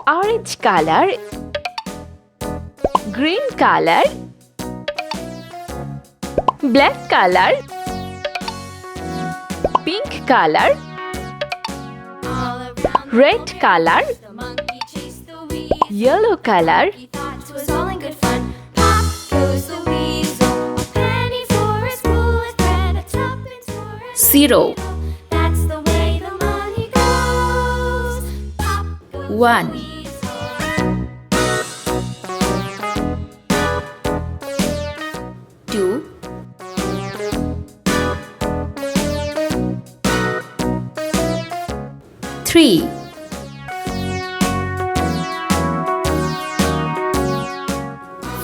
Orange color, green color, black color, pink color, red color, yellow color, zero, 1, 2, 3,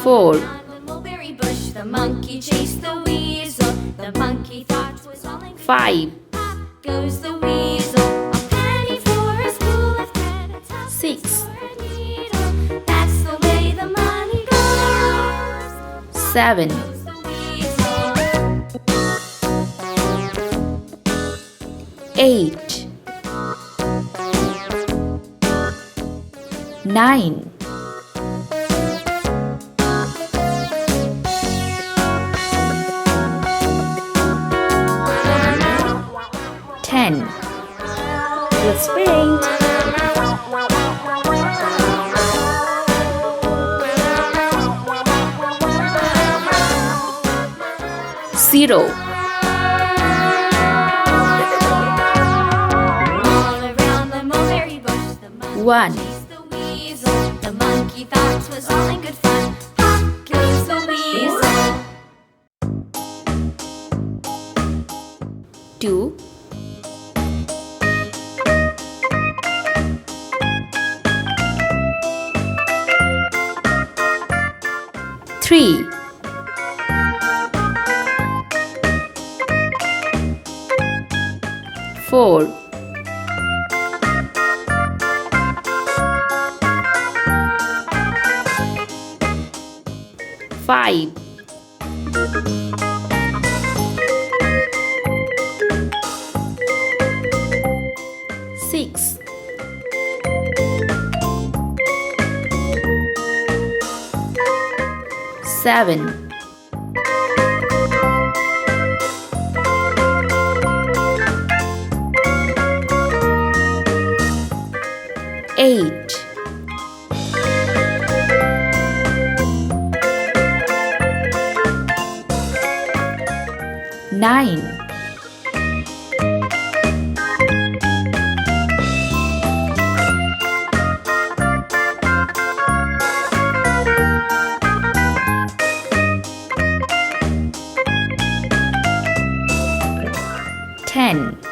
4, The monkey chased the weasel. The monkey thought it was all in good 5, Pop goes the weasel. A penny for a spool of thread, a tuppence 6, for a needle. That's the way the money goes. 7, Goes the weasel. 8, 9, 10. Let's paint. Zero, All around the mulberry bush, the monkey 1, chased the weasel. The monkey thought it was all in good fun. Pop goes the weasel. 2, 3, 4, 5, 6, 7, 8, 9, 10.